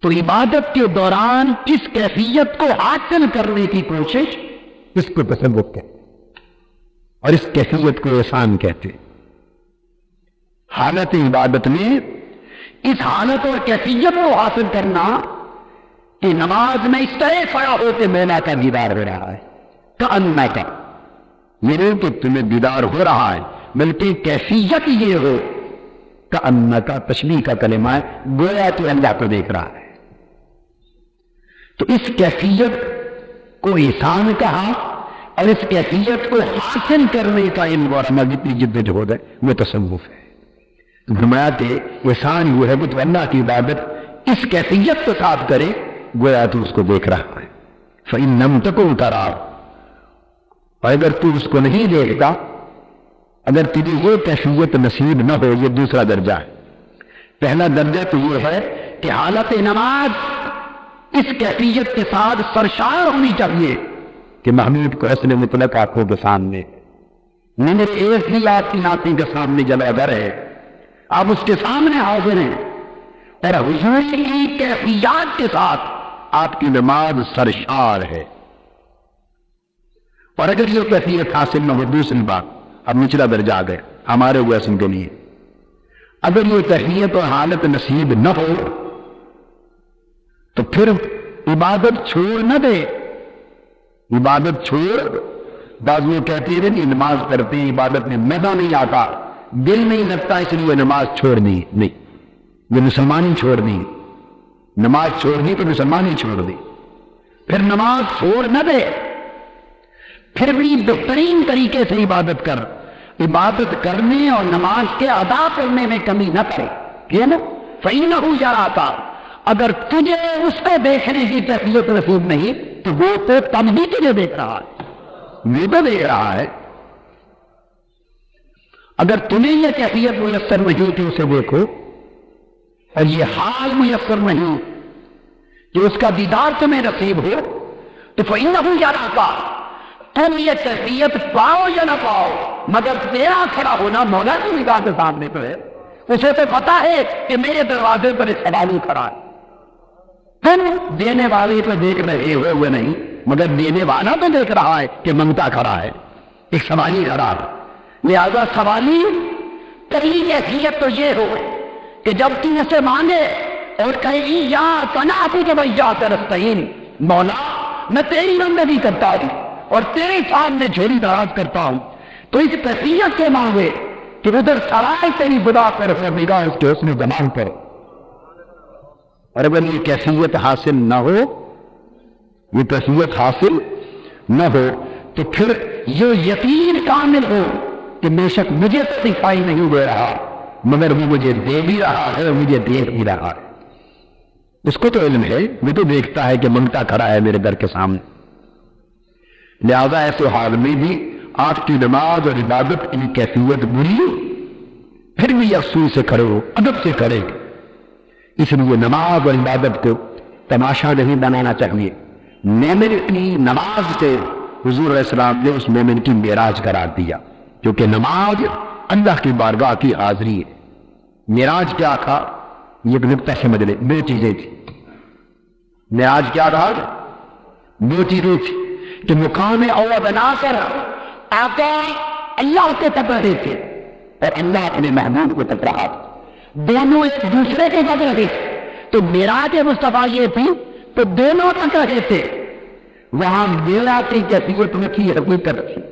تو عبادت کے دوران کس کیفیت کو حاصل کرنے کی کوشش، اس کو تصوف کہتے ہیں، اور اس کیفیت کو احسان کہتے ہیں۔ حالت عبادت میں اس حالت اور کیفیت کو حاصل کرنا کہ نماز میں اس طرح کھڑا ہو کے مینا کا دیدار ہو رہا ہے، کأنما کا، یہ نہیں کہ تمہیں دیدار ہو رہا ہے، بلکہ کیفیت یہ ہو، کأنما کا تشبیہ کا کلمہ ہے، گویا تو اللہ کو دیکھ رہا ہے۔ تو اس کیفیت کو احسان کہا، اور اس کیفیت کو حاصل کرنے کا علم اور جتنی جدوجہد ہے وہ تصوف ہے۔ فرمایا کہ احسان وہ ہے کہ تو اللہ کی عبادت اس کیفیت کے ساتھ کرے گویا تو اس کو دیکھ رہا ہے۔ فَإِن لَمْ تَكُنْ تَرَاهُ، اور اگر تو اس کو نہیں دیکھتا، اگر تیری وہ کیفیت نصیب نہ ہو، یہ دوسرا درجہ ہے۔ پہلا درجہ تو یہ ہے کہ حالت نماز اس کیفیت کے ساتھ سرشار ہونی چاہیے کہ محمود کو اصل مطلق آنکھوں کے سامنے، میں ایک ہی آپ کی ناطی کے سامنے جلا گر ہے، آپ اس کے سامنے حاضر ہیں، اور حضور کی کیفیات کے ساتھ آپ کی نماز سرشار ہے۔ اور اگر یہ کیفیت حاصل نہ ہو، دوسری بات، اب نچلا درجہ آ گیا ہمارے ویسن کے لیے، اگر یہ کیفیت اور حالت نصیب نہ ہو تو پھر عبادت چھوڑ نہ دے، عبادت چھوڑ، بعض لوگ کہتے ہیں نہیں نماز کرتے ہیں، عبادت میں مزہ نہیں آتا، دل نہیں لگتا، اس لیے نماز چھوڑ دی، نہیں، یہ مسلمانی چھوڑ دی، نماز چھوڑ دی تو مسلمانی چھوڑ دی۔ پھر نماز چھوڑ نہ دے، پھر بھی بہترین طریقے سے عبادت کر، عبادت کرنے اور نماز کے ادا کرنے میں کمی نہ کرے، یہ نا فَإِنَّهُ يَرَاكَ، اگر تجھے اس کو دیکھنے کی کیفیت نصیب نہیں تو وہ تو تب بھی تجھے دیکھ رہا ہے، وہ تو دیکھ رہا ہے۔ اگر تمہیں یہ کیفیت میسر نہیں تو اسے دیکھو، اور یہ حال میسر نہیں کہ اس کا دیدار تمہیں نصیب ہو، تو فَإِنَّهُ يَرَاكَ، تم یہ کیفیت پاؤ یا نہ پاؤ، مگر تیرا کھڑا ہونا مولا کی نگاہ کے سامنے تو ہے، اسے تو پتا ہے کہ میرے دروازے پر ایک سوالی کھڑا ہے، پھر دینے والے پہ دیکھ رہے ہوئے نہیں، مگر دینے والا تو دیکھ رہا ہے کہ منگتا کھڑا ہے، ایک سوالی کھڑا ہے۔ لہذا سوالی پہلی کیفیت تو یہ ہو کہ جب تم اسے مانگے اور کہے یا کناتی کے بھائی جا کر استعین، مولا میں تیری بندگی کرتا ہوں اور تیرے سامنے جھولی دراز کرتا ہوں، تو اس کیفیت کے مانگے کہ ادھر سرائے تیری بدا کر نگاہ اس کے حسن جمال پر، اور اگر یہ کیفیت حاصل نہ ہو، یہ کیفیت حاصل نہ ہو تو پھر یہ یقین کامل ہو کہ بے شک مجھے تو دکھائی نہیں دے رہا، مگر وہ مجھے دے بھی رہا ہے اور مجھے دیکھ بھی رہا ہے، اس کو تو علم ہے، وہ تو دیکھتا ہے کہ منگتا کھڑا ہے میرے در کے سامنے۔ لہذا ایسے حال میں بھی آپ کی نماز اور عبادت کی کیفیت بری، پھر بھی افسوس سے کھڑے ہو، ادب سے کھڑے، اس لیے نماز اور عبادت کو تماشا نہیں بنانا چاہیے۔ مومن کی نماز سے حضور علیہ السلام نے اس مومن کی معراج قرار دیا، کیونکہ نماز اللہ کی بارگاہ کی حاضری ہے۔ معراج کیا تھا، یہ نقطہ سمجھ لیں، دو چیزیں تھی۔ معراج کیا تھا، دو چیزیں تھی کہ مقام اول بنا کر آقا اللہ کے تک رہے تھے اور اللہ اپنے محبوب کو تک رہا تھا، دونوں ایک دوسرے کے تک رہے تھے۔ تو معراج مصطفیٰ یہ تھی تو دونوں تک رہے تھے، وہاں میرا کی کیفیت میں تھی، حقیقت تھی،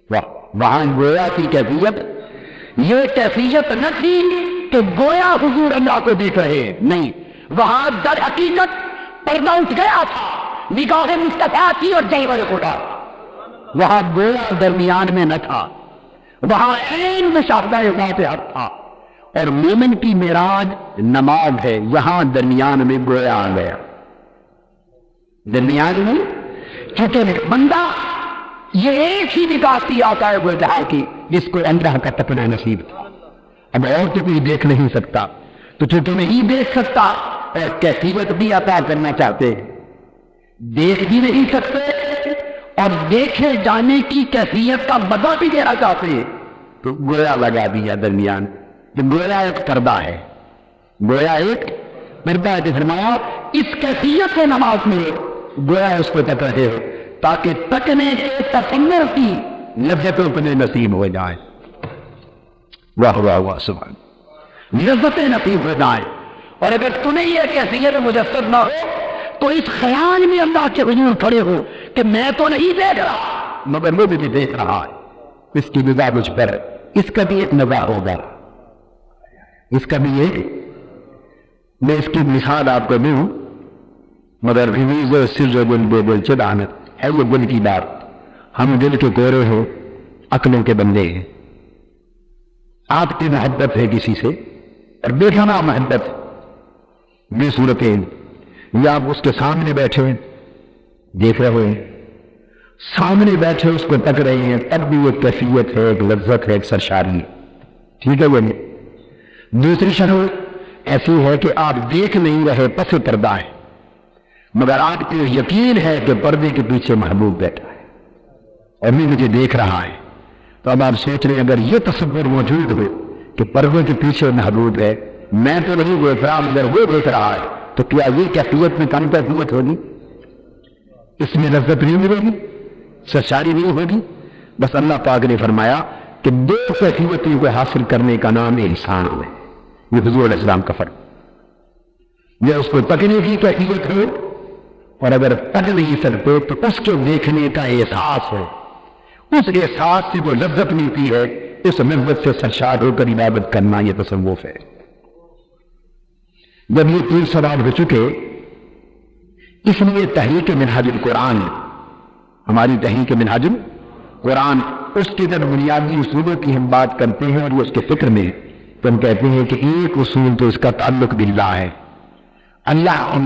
وہاں گویا کی کیفیت، یہ کیفیت نہ تھی کہ گویا حضور اللہ کو دیکھ رہے، نہیں، وہاں در حقیقت پردہ اٹھ گیا تھا، نگاہ مصطفیٰ تھی اور جیور اٹھا، وہاں گویا درمیان میں نہ تھا، وہاں عین مشاہدہ ذات حق تھا۔ اور مومن کی معراج نماز ہے، یہاں درمیان میں گویا آ گیا، درمیان میں، کیونکہ بندہ یہ ایک ہی نگاہ کی آتا ہے وہ جہاں کی جس کو اللہ کا تقنا نصیب تھا، اب اور تو کوئی دیکھ نہیں سکتا، تو تو نہیں دیکھ سکتا، کیفیت بھی عطا کرنا چاہتے ہیں، دیکھ بھی نہیں سکتے اور دیکھے جانے کی کیفیت کا مزہ بھی دینا چاہتے ہیں، تو گویا لگا دیا درمیان، کہ گویا ایک پردہ ہے، گویا ایک میرے بھائی نے فرمایا اس کیفیت سے نماز میں گویا اس کو تک رہے ہو تاکہ تکنے کے تکمر کی لذتوں کو نصیب ہو جائے. واہ واہ واہ سبحان. لذتیں نصیب ہو جائیں. اور اگر تمہیں یہ کیفیت مجسد نہ ہو تو اس خیال میں اللہ کے حضور کھڑے ہو کہ میں تو نہیں دیکھ رہا مگر وہ بھی دیکھ رہا ہے. اس کی نگاہ مجھ پر, اس کا بھی ایک نگاہ ہوگا, اس کا بھی ایک. میں اس کی مثال آپ کو دوں مگر ریویز سر گل بے بول چدانت ہے وہ گل کی بات. ہم دل کے گورے ہو عقلوں کے بندے ہیں. آپ کی محبت ہے کسی سے اور بے جانا محبت بے صورتیں یا آپ اس کے سامنے بیٹھے ہوئے دیکھ رہے ہیں, سامنے بیٹھے اس کو تک رہے ہیں, تب بھی وہ کیفیت ہے, ایک لذت ہے, ایک سرشاری ہے. ٹھیک ہے وہ نہیں. دوسری شرح ایسی ہے کہ آپ دیکھ نہیں رہے, پس پردہ ہے, مگر آپ کو یقین ہے کہ پردے کے پیچھے محبوب بیٹھا ہے اور بھی مجھے دیکھ رہا ہے. تو اب آپ سوچ رہے ہیں اگر یہ تصور موجود ہو کہ پردے کے پیچھے محبوب ہے, میں تو نہیں دیکھ رہا مگر وہ دیکھ رہا ہے, تو کیا یہ کیفیت میں کم کیفیت ہوگی؟ اس میں لذت نہیں ہوگی, سرشاری نہیں ہوگی؟ بس اللہ پاک نے فرمایا کہ دو کیفیتوں کو حاصل کرنے کا نام انسان ہے. یہ حضور علیہ السلام کا فرق. یہ اس کو تکنے کی کیفیت ہے, اور اگر تک نہیں سکتے تو اس کو دیکھنے کا احساس ہے. اس احساس سے وہ لذت ملتی ہے. اس لذت سے سرشار ہو کر عبادت کرنا یہ تصوف ہے. جب یہ تین سوال ہو چکے, اس لیے تحریک منہاج القرآن, ہماری تحریک منہاج القرآن, اس کی در بنیادی اصولوں کی ہم بات کرتے ہیں اور وہ اس کے فکر میں تو ہم کہتے ہیں کہ ایک اصول تو اس کا تعلق باللہ ہے. اللہ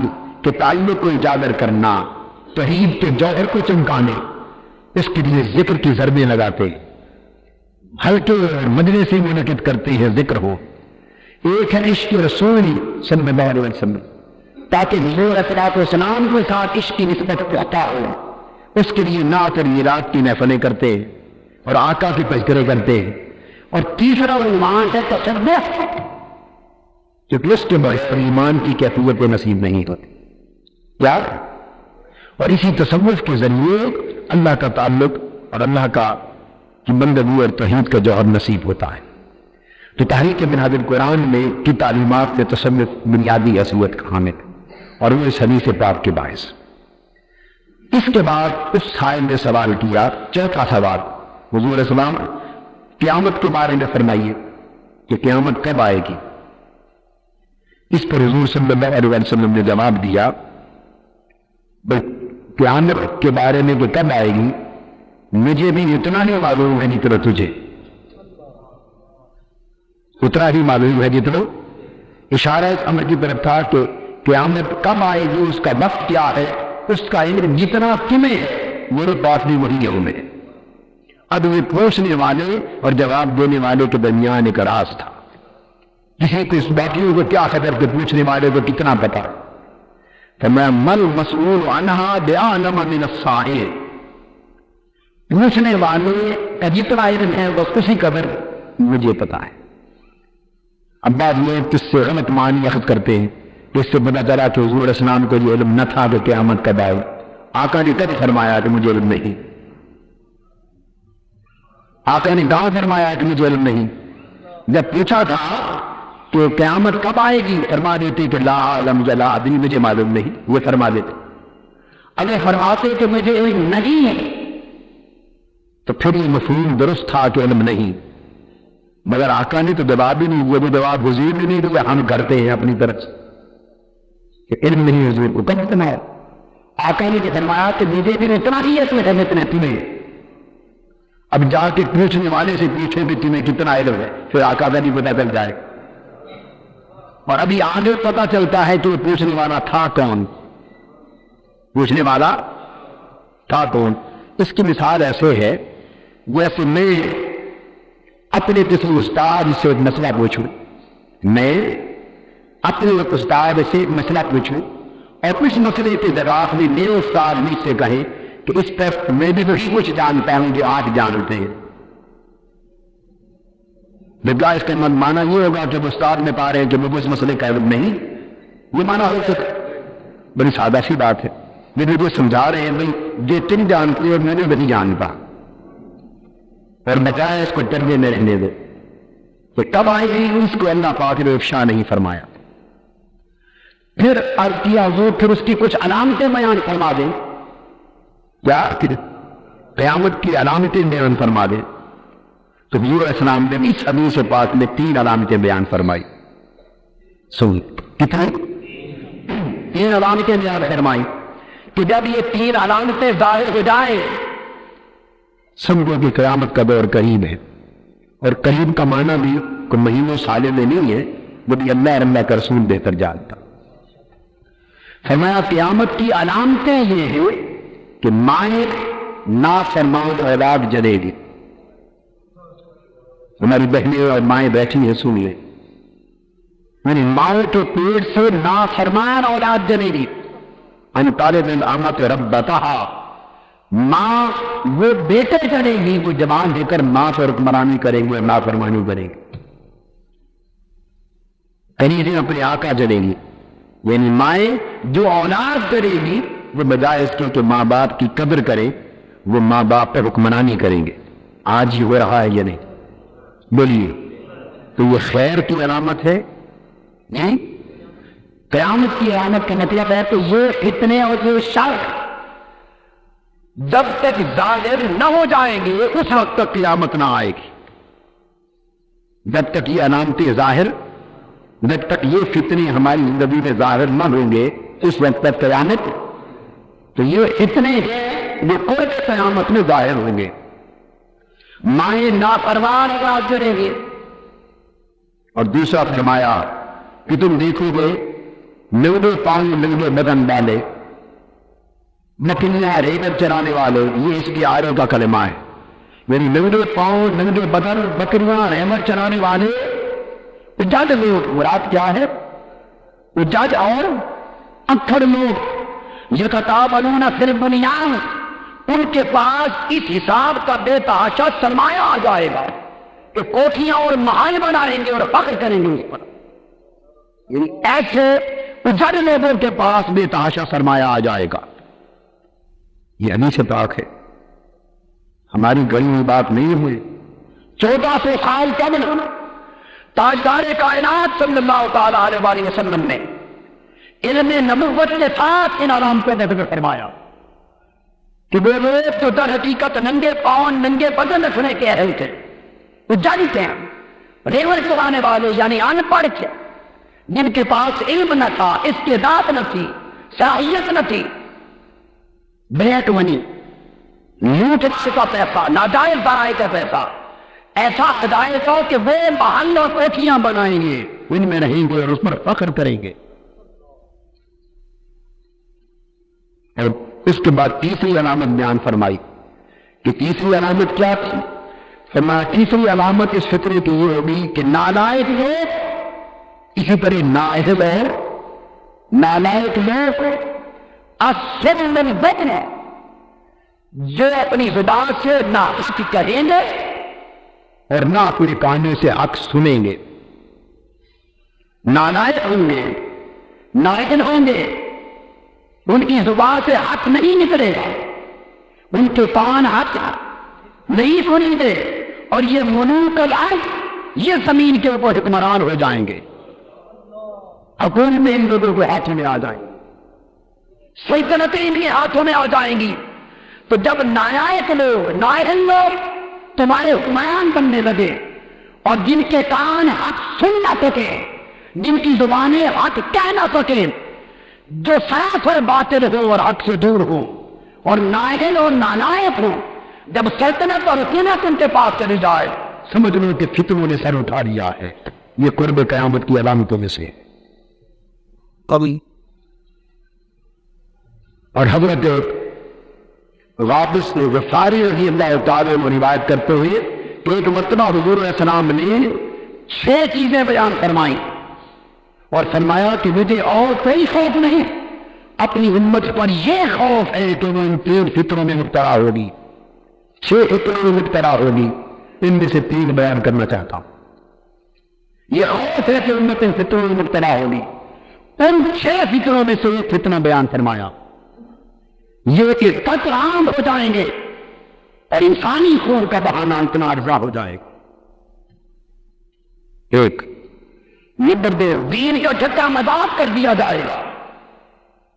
کے تعلق کو اجاگر کرنا, توحید کے جوہر کو چمکانے, اس کے لیے ذکر کی ضربیں لگاتے, ہلکے مجلسیں منعقد کرتے ہیں, ذکر ہو. ایک ہے عشق رسول صلی اللہ علیہ وسلم, تاکہ حضور صلی السلام کے ساتھ عشق کی نسبت عطا ہو. اس کے لیے نعت اور میراث کی محفلیں کرتے اور آقا کی تذکرے کرتے. اور تیسرا ایمان ہے تصوف, کیونکہ اس کے بغیر ایمان کی کیفیت نصیب نہیں ہوتی. کیا؟ اور اسی تصوف کے ذریعے اللہ کا تعلق اور اللہ کا بندگی اور توحید کا جوہر نصیب ہوتا ہے. تو تحریک منہاج القرآن میں کی تعلیمات میں تصوف بنیادی اصولت کا حامل, اور وہ اس حدیث پاک کے باعث. اس کے بعد اس سائل نے سوال کیا, چوتھا سوال, حضور علیہ السلام قیامت کے بارے میں فرمائیے کہ قیامت کب آئے گی. اس پر حضور صلی اللہ علیہ وسلم نے جواب دیا, قیامت کے بارے میں وہ کب آئے گی مجھے بھی اتنا نہیں معلوم ہے جتنا تجھے, اتنا ہی معلوم ہے جتنا. اشارہ اس امر کی طرف تھا کہ قیامت کب آئے گی, اس کا وقت کیا ہے, اس کا علم جتنا تمہیں ہے وہ بات بھی وہی ہے انہیں. اب وہ پوچھنے والے اور جواب دینے والے کے درمیان ایک راز تھا. کسی کو اس بیٹھیوں کو کیا خبر کہ پوچھنے والے کو کتنا پتا, کہ میں مل مسئول عنہا بعالم من السائل, پوچھنے والے کا جتنا علم ہے وہ کسی قدر مجھے پتا ہے. اب بعض لوگ کس سے غلط معنی اخذ کرتے ہیں, اس سے پتا چلا کہ حضور علیہ السلام کو یہ علم نہ تھا کہ قیامت کب آئے. آقا نے کب فرمایا کہ مجھے علم نہیں, آقا نے کہاں فرمایا کہ مجھے علم نہیں. جب پوچھا تھا کہ قیامت کب آئے گی, فرما دیتے کہ لا علم لا ادری, مجھے معلوم نہیں, وہ فرما دیتے. اگر فرماتے کہ مجھے علم نہیں ہے تو پھر یہ مفہوم درست تھا کہ علم نہیں, مگر آقا نے تو جواب ہی نہیں, وہ تو جواب حضور بھی نہیں تو ہم کرتے ہیں اپنی طرف سے کہ علم نہیں حضور کو کب اتنا ہے. آقا نے فرمایا کہ مجھے بھی اتنا ہی ہے تمہیں. اب جا کے پوچھنے والے سے پوچھے بھی تمہیں کتنا علم ہے, پھر آقا کا نہیں پتا چل جائے. اور ابھی آگے پتا چلتا ہے کہ وہ پوچھنے والا تھا کون, پوچھنے والا تھا کون. اس کی مثال ایسے ہے ویسے میں اپنے کسی استاد سے ایک مسئلہ پوچھوں, میں اپنے استاد سے ایک مسئلہ پوچھوں اور کچھ مسئلے کے جواب میں میرے استاد مجھ سے کہیں کہ اس پر میں بھی کچھ جانتا ہوں جو آپ جانتے ہیں. اس کا معنی یہ ہوگا کہ استاد میں پا رہے ہیں کہ مجھے اس مسئلے کا علم نہیں, یہ مانا ہو سکتا؟ بڑی سادہ سی بات ہے. میرے کو سمجھا رہے ہیں بھائی یہ تم جانتے ہو میں نے نہیں جانتا اور بجائے اس کو ڈرنے میں رہنے دو. تو کب آئے گی اس کو اللہ پاک نے افشا نہیں فرمایا. پھر عرض کیا وہ پھر اس کی کچھ علامتیں بیان فرما دیں. کیا قیامت کی علامتیں بیان فرما دیں؟ تو حضور علیہ السلام نے اس حدیث پاک میں 3 علامتیں بیان فرمائی. سن کتنے 3 علامتیں بیان فرمائی کہ جب یہ 3 علامتیں ظاہر ہو جائیں سمجھو کہ قیامت کا دور قریب ہے. اور قریب کا معنی بھی کوئی مہینوں سالوں میں نہیں ہے، وہ بھی اللہ کا رسول بہتر جانتا. فرمایا قیامت کی علامتیں یہ ہیں کہ مائیں نافرمان اولاد جنے گی. ہماری بہنیں اور مائیں بیٹھی ہیں سنیے، یعنی مائیں تو پیٹ سے نافرمان اولاد جنے گی. ان طالب امت ربتہا، ماں وہ بیٹے جنے گی، وہ جوان دے کر ماں سے حکمرانی کریں گے، نافرمانی کریں گے. کہیں اپنے آقا جنے گی. یعنی مائیں جو اولاد کرے گی وہ بجائے اس کے کہ ماں باپ کی قدر کرے وہ ماں باپ پر حکمرانی کریں گے. آج ہی ہو رہا ہے یہ نہیں؟ بولیے. تو یہ خیر کی علامت ہے نہیں؟ قیامت کی علامت کا مطلب ہے کہ وہ فتنے اور وہ شر جب تک ظاہر نہ ہو جائیں گے اس وقت تک قیامت نہ آئے گی. جب تک یہ علامتیں ظاہر، جب تک یہ فتنے ہماری زندگی میں ظاہر نہ ہوں گے اس وقت تک قیامت. تو یہ فتنے وہ قرب قیامت میں ظاہر ہوں گے. مائیں نافرمان اولاد جڑیں گے. اور دوسرا فرمایا کہ تم دیکھو گے لنگڑے پاؤں لنگڑے بدن والے، نکلنا ریڑھ چرانے والے، یہ اس کی آیتوں کا کلمہ ہے. یعنی لنگڑے پاؤں لنگڑے بدن بکریاں ریڑھ چرانے والے جج لوگ. مراد کیا ہے؟ وہ جج اور اکھڑ لوگ یتطاولون فی البنیان، ان کے پاس اس حساب کا بے تحاشا سرمایہ آ جائے گا کہ کوٹھیاں اور محل بنائیں گے اور فخر کریں گے اس پر. یعنی ایسے اجڑ لوگوں کے پاس بے تحاشا سرمایہ آ جائے گا. یہ حدیث پاک ہے، ہماری گڑی میں بات نہیں ہوئی. 1400 سال قبل تاجدار کائنات صلی اللہ تعالی علیہ وسلم نے علم نبوت کے ساتھ ان علامتوں نے ذکر فرمایا کہ وہ لوگ جو در حقیقت ننگے پاؤں ننگے بدن رکھنے کے اہل تھے، وہ جانتے ہیں ریور چلانے والے یعنی ان پڑھ تھے، جن کے پاس علم نہ تھا، استعداد نہ تھی، صلاحیت نہ تھی. بلیک منی، لوٹ کا پیسہ، ناجائز ذرائع کا پیسہ ایسا ہدایت ہو کہ وہ محل اور کوٹھیاں بنائیں گے، ان میں رہیں گے اور اس پر فخر کریں گے. اور اس کے بعد تیسری علامت بیان فرمائی کہ تیسری علامت کیا تھی؟ فرمایا تیسری علامت اس فطرے کی یہ ہوگی کہ نالائق لوگ اسی طرح نااہل ہے، نالائق لوگ اصل میں بچن ہے جو اپنی زبان سے نہ اس کی کہیں گے اور نہ اپنے کانوں سے حق سنیں گے. نالائق ہوں گے، نائل ہوں گے، ان کی زبان سے حق نہیں نکلے گا، ان کے کان حق نہیں سنیں گے، اور یہ ملوک الارض یہ زمین کے اوپر حکمران ہو جائیں گے. حکومت میں ان لوگوں کو ہاتھوں میں آ جائیں گی، سلطنتیں ان کے ہاتھوں میں آ جائیں گی. تو جب نالائق لوگ، نائل لوگ تمہارے حکمران بننے لگے اور جن کے کان حق سن نہ سکے، جن کی زبانیں حق کہہ نہ سکے، جو سراسر باطل ہو اور حق سے دور ہو اور نائل اور نالائق ہو، جب سلطنت اور حکومت ان کے پاس چلی جائے سمجھ لو کہ فتنوں نے سر اٹھا لیا ہے. یہ قرب قیامت کی علامتوں میں سے کبھی. اور حضرت واپس غفاری رضی اللہ تعالیٰ عنہ روایت کرتے ہوئے کہ ایک مرتبہ حضور علیہ السلام نے 6 چیزیں بیان فرمائیں اور فرمایا کہ مجھے اور کوئی خوف نہیں، اپنی امت پر یہ خوف ہے کہ وہ ان 3 فطروں میں مبتلا ہوگی، 6 فطروں میں مبتلا ہوگی. ان میں سے 3 بیان کرنا چاہتا ہوں. یہ خوف ہے کہ امت ان فطروں میں مبتلا ہوگی. ان 6 فتنوں میں سے ایک فتنہ بیان فرمایا، یہ کہ قتل عام ہو جائیں گے اور انسانی خون کا بہانا اتنا ارزا ہو جائے گا۔ ایک نمبر 2 دین کا چھکا مذاق کر دیا جائے گا،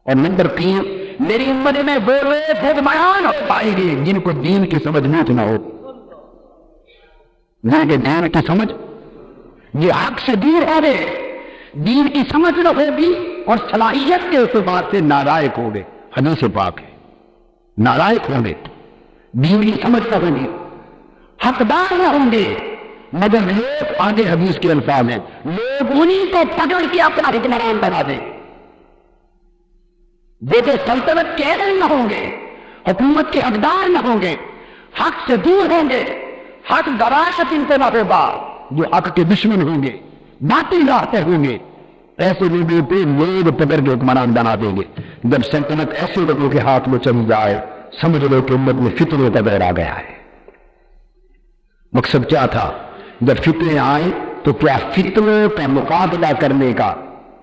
اور نمبر 3 میری امت میں وہ لوگ بیان ہو پائے گی جن کو دین کی سمجھ نہ ہو، نہ کہ دین کی سمجھ یہ حق سے دور ہو گئے، دین کی سمجھ نہ ہوگی اور صلاحیت کے اعتبار سے نالائق ہو گئے۔ حدیث پاک ہے، نالائق ہوں گے، دین کی سمجھ نہ ہوگی، حقدار نہ ہوں گے، مگر لوگ آگے حدیث کے الفاظ ہیں لوگ انہیں کو پکڑ کے اپنا حکمران بنا دیں، بیٹے سلطنت کے اہل نہ ہوں گے، حکومت کے حقدار نہ ہوں گے، حق سے دور ہوں گے، حق دراست ان سے نہ ہوگا، جو حق کے دشمن ہوں گے، باطل راہتے ہوں گے، ایسے لوگوں پہ لوگ پکڑ کے حکمران بنا دیں گے۔ جب سلطنت ایسے لوگوں کے ہاتھ میں چل جائے سمجھ لو کہ امت میں فتنوں کا دور آ گیا ہے۔ مقصد کیا تھا؟ جب فتنے آئے تو کیا فتنوں کا مقابلہ کرنے کا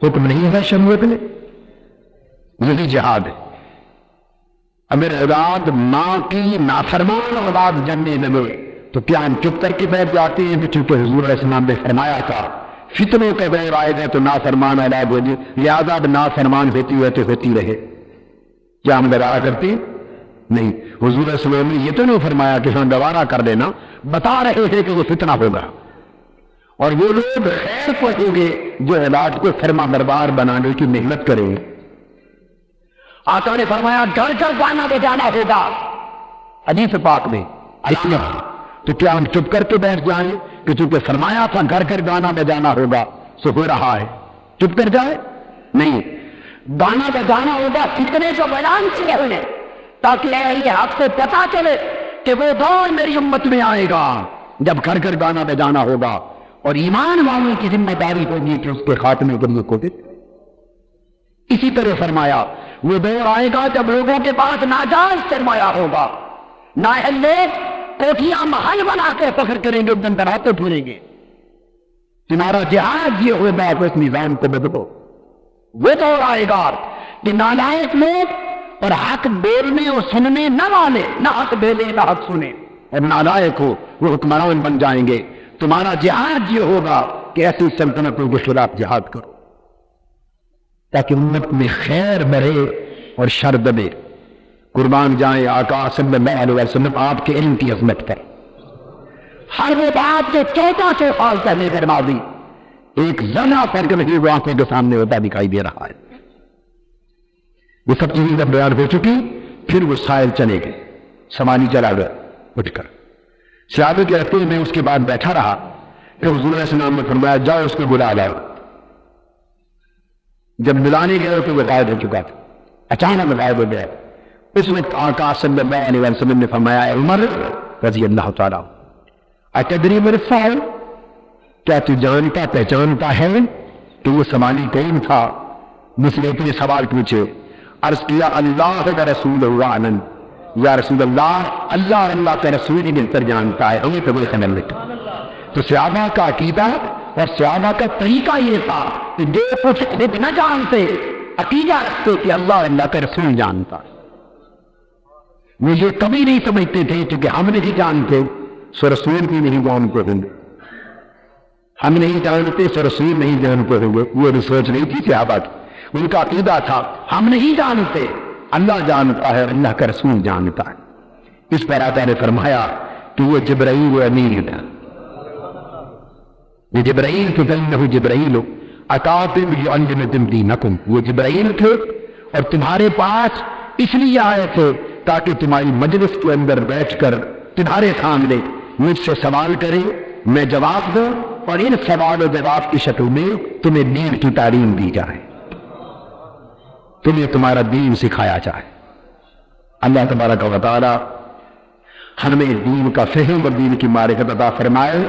حکم نہیں ہے شریعت میں؟ یہی جہاد ہے۔ اگر اولاد ماں کی نافرمان اولاد جننے لگے تو کیا ہم چپ کر کے بیٹھ جاتے ہیں کہ چونکہ حضور علیہ السلام نے فرمایا تھا فتنوں کے دور آئے گئے تو نافرمان اولاد ہو جائے، لہٰذا نافرمان ہوتی ہوئے تو ہوتی رہے؟ کیا ہم گوارا کرتے ہیں؟ نہیں۔ حضور علیہ السلام نے یہ تو نہیں فرمایا کہ ہم گوارا کر دینا، بتا رہے تھے کہ وہ فتنہ ہوگا، اور وہ لوگ خیر پہنچیں گے جو اولاد کو فرما بردار بنانے کی محنت کریں گے۔ آقا نے فرمایا گھر گھر گانا بجانا ہوگا، حدیث پاک میں ایسا، تو کیا ہم چپ کر کے بیٹھ جائیں کہ چونکہ فرمایا تھا گھر گھر گانا بجانا ہوگا سو ہو رہا ہے، چپ کر جائے؟ نہیں، گانا بجانا ہوگا فتنے کو بیان سے ہونے، تاکہ اہل حق سے پتا چلے کہ وہ دور میری امت میں آئے گا جب گھر گھر گانا بجانا ہوگا، اور ایمان والوں کی ذمہ داری ہوگی کہ اس کے خاتمے کے لیے کوشش۔ اسی طرح فرمایا وہ دور آئے گا جب لوگوں کے پاس ناجائز سرمایہ ہوگا، نااہل لوگ کوٹھیاں محل بنا کے فخر کریں گے، دن دراتے پھولیں گے۔ تمہارا جہاد یہ ہوگا کہ اس نظام کو بدلو۔ وہ دور آئے گا کہ نالائق لوگ اور حق بولنے اور سننے نہ والے، نہ حق بولے نہ حق سنے اور نالائق ہو وہ حکمران بن جائیں گے۔ تمہارا جہاد یہ ہوگا کہ ایسی سلطنتوں کے خلاف جہاد کرو تاکہ امت میں خیر بڑھے اور شر دبے۔ قربان جائیں آقا صلی اللہ علیہ وسلم آپ کے علم کی عظمت پر، ہر وہ بات جو 14 سے سال پہلے فرما دی ایک ذرا فرق نہیں وہ آنکھوں کے سامنے ہوتا دکھائی دے رہا ہے۔ وہ سب چیزیں جب بیان ہو چکی پھر وہ سائل چلے گئے، سمانی چلا گیا اٹھ کر صحابہ کے رہتے میں اس کے بعد بیٹھا رہا کہ حضور علیہ السلام نے فرمایا جاؤ اس کو بلا لاؤ۔ جب بلانے گئے تو وہ غائب ہو چکا تھا، اچانک غائب ہو گیا۔ اس وقت آقا صلی اللہ علیہ وسلم نے فرمایا اے عمر رضی اللہ تعالیٰ اتدری من الفاعل، کیا تو جانتا پہچانتا ہے کہ وہ سمانی کون تھا؟ مسلم نے سوال پوچھے، عرض کیا اللہ کا رسول اللہ، یا رسول اللہ اللہ اور اللہ کا رسول ہی بہتر جانتا ہے، ہمیں تو وہ سمجھ لکھا۔ تو صحابہ کا عقیدہ اور صحابہ کا طریقہ یہ تھا کہ جو کچھ خود نہ جانتے عقیدہ رکھتے کہ اللہ اللہ کا رسول جانتا ہے۔ وہ یہ کبھی نہیں سمجھتے تھے کہ ہم نہیں جانتے سو رسول بھی نہیں جانتے ہوں گے، ہم نہیں جانتے سو رسول نہیں جانتے ہوں گے۔ وہ ریسرچ نہیں تھی صحابہ کی، ان کا عقیدہ تھا ہم نہیں جانتے اللہ جانتا ہے، اللہ کا رسول جانتا ہے۔ اس پر آقا نے فرمایا کہ وہ جبرائیل و امین تھا، یہ جبرائیل تو انہ جبرائیل اتاکم لیعلمکم دینکم، وہ جبرائیل تھے اور تمہارے پاس اس لیے آئے تھے تاکہ تمہاری مجلس کے اندر بیٹھ کر تمہارے سامنے مجھ سے سوال کرے، میں جواب دوں، اور ان سوال و جواب کی شکل میں تمہیں دین کی تعلیم دی جائے، تمہیں تمہارا دین سکھایا جائے۔ اللہ تبارک و تعالی ہمیں دین کا فہم اور دین کی معرفت عطا فرمائے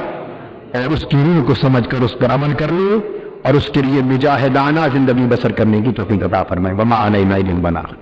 اور اس کی روح کو سمجھ کر اس پر عمل کر لیں اور اس کے لیے مجاہدانہ زندگی بسر کرنے کی توفیق عطا فرمائے۔ وما علینا الا البلاغ۔